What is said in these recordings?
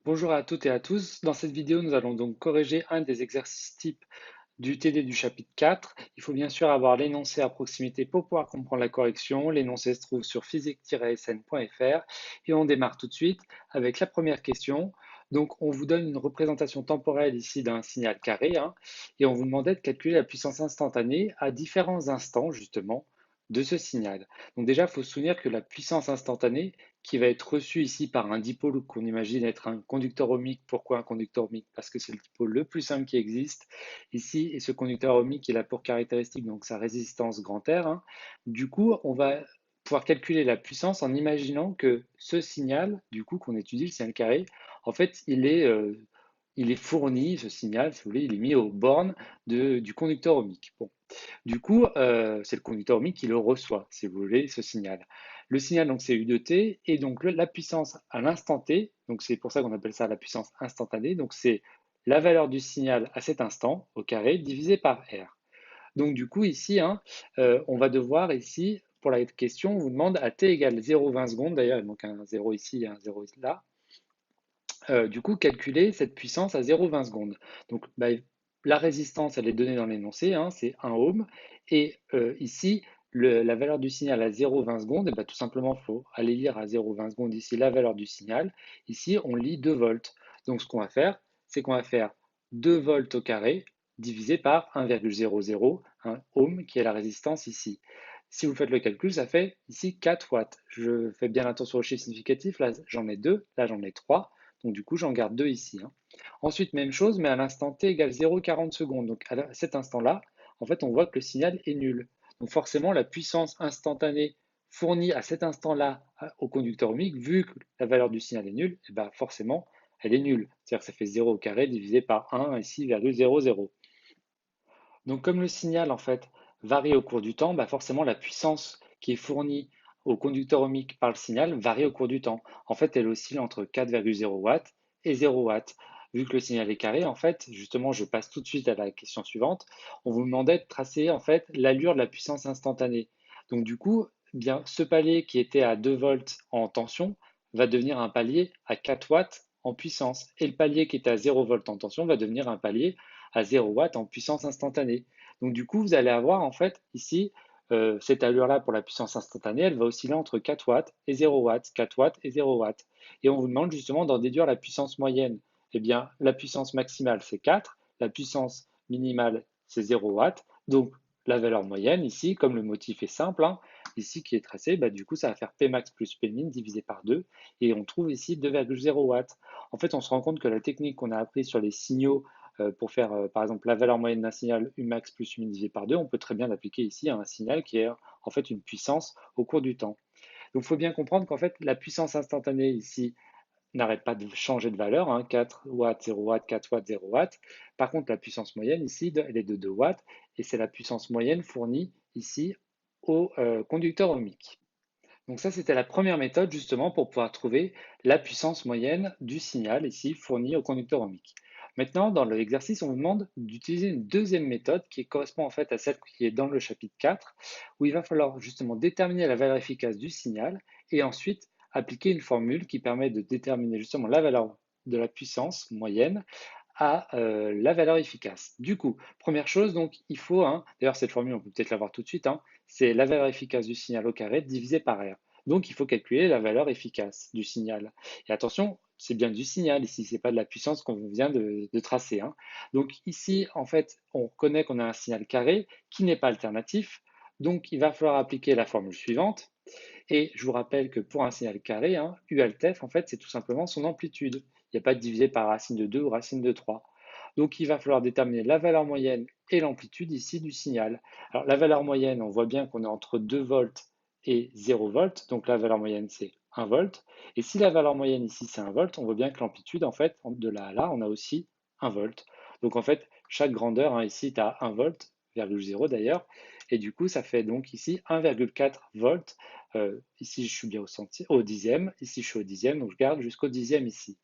Bonjour à toutes et à tous. Dans cette vidéo, nous allons donc corriger un des exercices types du TD du chapitre 4. Il faut bien sûr avoir l'énoncé à proximité pour pouvoir comprendre la correction. L'énoncé se trouve sur physique-sn.fr et on démarre tout de suite avec la première question. Donc, on vous donne une représentation temporelle ici d'un signal carré, et on vous demandait de calculer la puissance instantanée à différents instants, justement, de ce signal. Donc déjà, il faut se souvenir que la puissance instantanée, qui va être reçu ici par un dipôle qu'on imagine être un conducteur ohmique. Pourquoi un conducteur ohmique? Parce que c'est le dipôle le plus simple qui existe ici, et ce conducteur ohmique il a pour caractéristique donc sa résistance grand R. Du coup, on va pouvoir calculer la puissance en imaginant que ce signal, du coup, qu'on étudie, le signal carré, en fait, il est fourni, ce signal, si vous voulez, il est mis aux bornes du conducteur ohmique. Bon. Du coup, c'est le conducteur ohmique qui le reçoit, si vous voulez, ce signal. Le signal, donc, c'est U de t, et donc la puissance à l'instant t, donc c'est pour ça qu'on appelle ça la puissance instantanée, donc c'est la valeur du signal à cet instant, au carré, divisé par R. Donc du coup, ici, on va devoir, ici, pour la question, on vous demande à t égale 0,20 secondes, d'ailleurs, il manque un 0 ici et un 0 là, du coup, calculer cette puissance à 0,20 secondes. Donc, la résistance, elle est donnée dans l'énoncé, c'est 1 ohm. Et ici, la valeur du signal à 0,20 secondes, tout simplement, il faut aller lire à 0,20 secondes ici la valeur du signal. Ici, on lit 2 volts. Donc, ce qu'on va faire, c'est qu'on va faire 2 volts au carré divisé par 1,00 ohm, qui est la résistance ici. Si vous faites le calcul, ça fait ici 4 watts. Je fais bien attention aux chiffres significatifs. Là, j'en ai 2, là, j'en ai 3. Donc du coup, j'en garde 2 ici. Ensuite, même chose, mais à l'instant t égale 0,40 secondes. Donc à cet instant-là, en fait, on voit que le signal est nul. Donc forcément, la puissance instantanée fournie à cet instant-là au conducteur ohmique, vu que la valeur du signal est nulle, et ben forcément, elle est nulle. C'est-à-dire que ça fait 0 au carré divisé par 1 ici, 0,00. Donc comme le signal en fait varie au cours du temps, forcément la puissance qui est fournie au conducteur ohmique par le signal varie au cours du temps. En fait, elle oscille entre 4,0 watts et 0 watts. Vu que le signal est carré, en fait, justement, je passe tout de suite à la question suivante. On vous demandait de tracer en fait l'allure de la puissance instantanée. Donc du coup, bien ce palier qui était à 2 volts en tension va devenir un palier à 4 watts en puissance. Et le palier qui était à 0 volts en tension va devenir un palier à 0 watts en puissance instantanée. Donc du coup, vous allez avoir en fait ici cette allure-là pour la puissance instantanée, elle va osciller entre 4 watts et 0 watts, 4 watts et 0 watts. Et on vous demande justement d'en déduire la puissance moyenne. Eh bien, la puissance maximale, c'est 4, la puissance minimale, c'est 0 watts. Donc, la valeur moyenne ici, comme le motif est simple, ici qui est tracé, du coup, ça va faire Pmax plus Pmin divisé par 2, et on trouve ici 2,0 watts. En fait, on se rend compte que la technique qu'on a apprise sur les signaux pour faire, par exemple, la valeur moyenne d'un signal Umax plus Umin divisé par 2, on peut très bien l'appliquer ici à un signal qui est en fait une puissance au cours du temps. Donc, il faut bien comprendre qu'en fait, la puissance instantanée ici n'arrête pas de changer de valeur, 4 watts, 0 watts, 4 watts, 0 watts. Par contre, la puissance moyenne ici, elle est de 2 watts, et c'est la puissance moyenne fournie ici au conducteur ohmique. Donc ça, c'était la première méthode justement pour pouvoir trouver la puissance moyenne du signal ici fourni au conducteur ohmique. Maintenant, dans l'exercice, on vous demande d'utiliser une deuxième méthode qui correspond en fait à celle qui est dans le chapitre 4, où il va falloir justement déterminer la valeur efficace du signal et ensuite appliquer une formule qui permet de déterminer justement la valeur de la puissance moyenne à la valeur efficace. Du coup, première chose, donc il faut, d'ailleurs cette formule on peut peut-être la voir tout de suite, c'est la valeur efficace du signal au carré divisé par R. Donc il faut calculer la valeur efficace du signal. Et attention, c'est bien du signal ici, c'est pas de la puissance qu'on vient de tracer. Donc ici, en fait, on reconnaît qu'on a un signal carré qui n'est pas alternatif, donc il va falloir appliquer la formule suivante. Et je vous rappelle que pour un signal carré, U alt f, en fait, c'est tout simplement son amplitude. Il n'y a pas de divisé par racine de 2 ou racine de 3. Donc il va falloir déterminer la valeur moyenne et l'amplitude ici du signal. Alors la valeur moyenne, on voit bien qu'on est entre 2 volts et 0 volts, donc la valeur moyenne c'est 1 volt. Et si la valeur moyenne ici c'est 1 volt, on voit bien que l'amplitude, en fait, de là à là, on a aussi 1 volt. Donc en fait, chaque grandeur, ici tu as 1 volt, 0 d'ailleurs, et du coup ça fait donc ici 1,4 volts. Ici je suis bien au dixième, ici je suis au dixième, donc je garde jusqu'au dixième ici.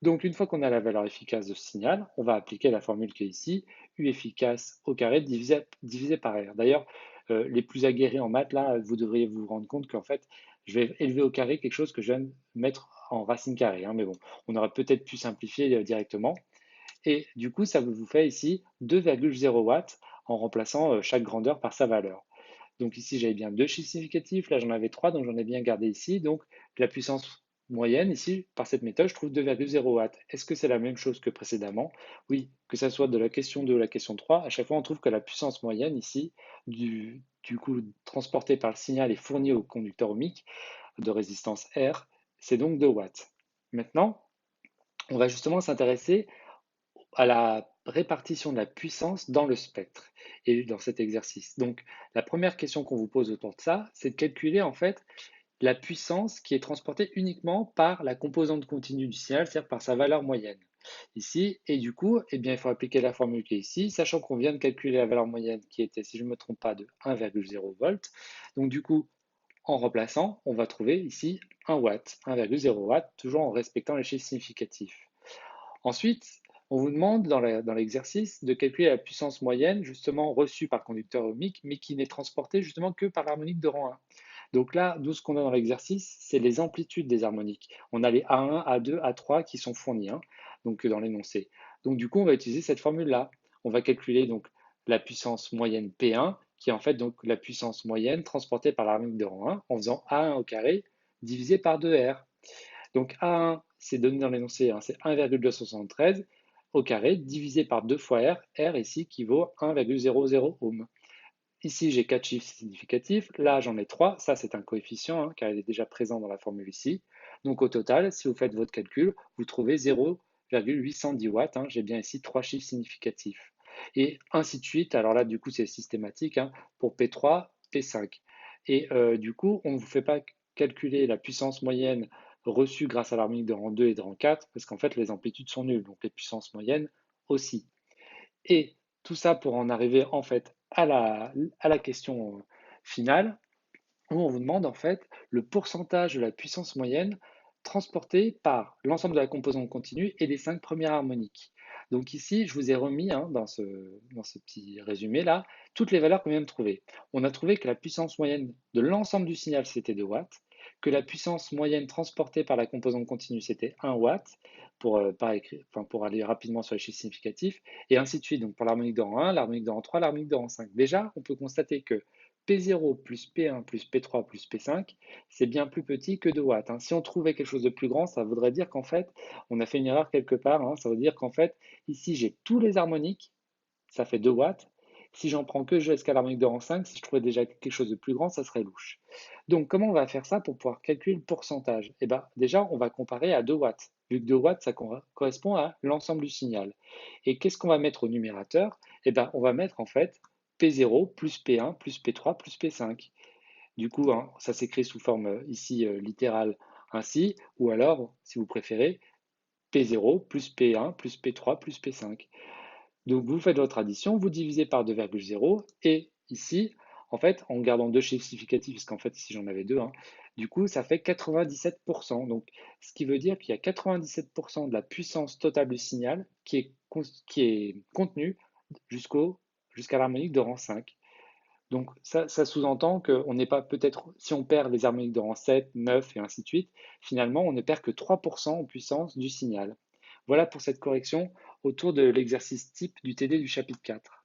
Donc, une fois qu'on a la valeur efficace de ce signal, on va appliquer la formule qui est ici, U efficace au carré divisé par R. D'ailleurs, les plus aguerris en maths, là, vous devriez vous rendre compte qu'en fait, je vais élever au carré quelque chose que je viens de mettre en racine carrée, hein, mais bon, on aurait peut-être pu simplifier directement. Et du coup, ça vous fait ici 2,0 watts en remplaçant chaque grandeur par sa valeur. Donc ici, j'avais bien deux chiffres significatifs, là j'en avais trois, donc j'en ai bien gardé ici. Donc la puissance moyenne, ici, par cette méthode, je trouve 2,0 watts. Est-ce que c'est la même chose que précédemment? Oui, que ça soit de la question 2 ou la question 3, à chaque fois on trouve que la puissance moyenne ici, du coup transportée par le signal et fournie au conducteur ohmique de résistance R, c'est donc 2 watts. Maintenant, on va justement s'intéresser à la répartition de la puissance dans le spectre et dans cet exercice. Donc, la première question qu'on vous pose autour de ça, c'est de calculer en fait la puissance qui est transportée uniquement par la composante continue du signal, c'est-à-dire par sa valeur moyenne. Ici, et du coup, eh bien, il faut appliquer la formule qui est ici, sachant qu'on vient de calculer la valeur moyenne qui était, si je ne me trompe pas, de 1,0 volts. Donc, du coup, en remplaçant, on va trouver ici 1 watt, 1,0 watt, toujours en respectant les chiffres significatifs. Ensuite, on vous demande dans l'exercice de calculer la puissance moyenne justement reçue par conducteur ohmique, mais qui n'est transportée justement que par l'harmonique de rang 1. Donc là, nous, ce qu'on a dans l'exercice, c'est les amplitudes des harmoniques. On a les A1, A2, A3 qui sont fournis donc dans l'énoncé. Donc du coup, on va utiliser cette formule-là. On va calculer donc la puissance moyenne P1, qui est en fait donc la puissance moyenne transportée par l'harmonique de rang 1 en faisant A1 au carré divisé par 2R. Donc A1, c'est donné dans l'énoncé, c'est 1,273 au carré divisé par 2 fois R, R ici qui vaut 1,00 ohm. Ici, j'ai 4 chiffres significatifs, là j'en ai 3, ça c'est un coefficient car il est déjà présent dans la formule ici. Donc au total, si vous faites votre calcul, vous trouvez 0,810 watts, j'ai bien ici 3 chiffres significatifs. Et ainsi de suite, alors là du coup c'est systématique pour P3, P5. Et du coup, on ne vous fait pas calculer la puissance moyenne reçue grâce à l'harmonique de rang 2 et de rang 4, parce qu'en fait les amplitudes sont nulles, donc les puissances moyennes aussi. Et tout ça pour en arriver en fait à la question finale, où on vous demande en fait le pourcentage de la puissance moyenne transportée par l'ensemble de la composante continue et des 5 premières harmoniques. Donc ici, je vous ai remis dans ce petit résumé là toutes les valeurs qu'on vient de trouver. On a trouvé que la puissance moyenne de l'ensemble du signal c'était 2 watts, que la puissance moyenne transportée par la composante continue c'était 1 watt pour aller rapidement sur les chiffres significatifs, et ainsi de suite. Donc pour l'harmonique de rang 1, l'harmonique de rang 3, l'harmonique de rang 5. Déjà, on peut constater que P0 plus P1 plus P3 plus P5, c'est bien plus petit que 2 watts. Si on trouvait quelque chose de plus grand, ça voudrait dire qu'en fait, on a fait une erreur quelque part. Ça veut dire qu'en fait, ici, j'ai tous les harmoniques, ça fait 2 watts. Si j'en prends que jusqu'à l'harmonique de rang 5, si je trouvais déjà quelque chose de plus grand, ça serait louche. Donc, comment on va faire ça pour pouvoir calculer le pourcentage? Eh bien, déjà, on va comparer à 2 watts, vu que 2 watts, ça correspond à l'ensemble du signal. Et qu'est-ce qu'on va mettre au numérateur? Eh bien, on va mettre en fait P0 plus P1 plus P3 plus P5. Du coup, ça s'écrit sous forme ici littérale ainsi, ou alors, si vous préférez, P0 plus P1 plus P3 plus P5. Donc vous faites votre addition, vous divisez par 2,0 et ici, en fait, en gardant deux chiffres significatifs, parce qu'en fait ici j'en avais deux, du coup ça fait 97%. Donc ce qui veut dire qu'il y a 97% de la puissance totale du signal qui est contenue jusqu'à l'harmonique de rang 5. Donc ça sous-entend qu'on n'est pas peut-être, si on perd les harmoniques de rang 7, 9 et ainsi de suite, finalement on ne perd que 3% en puissance du signal. Voilà pour cette correction autour de l'exercice type du TD du chapitre 4.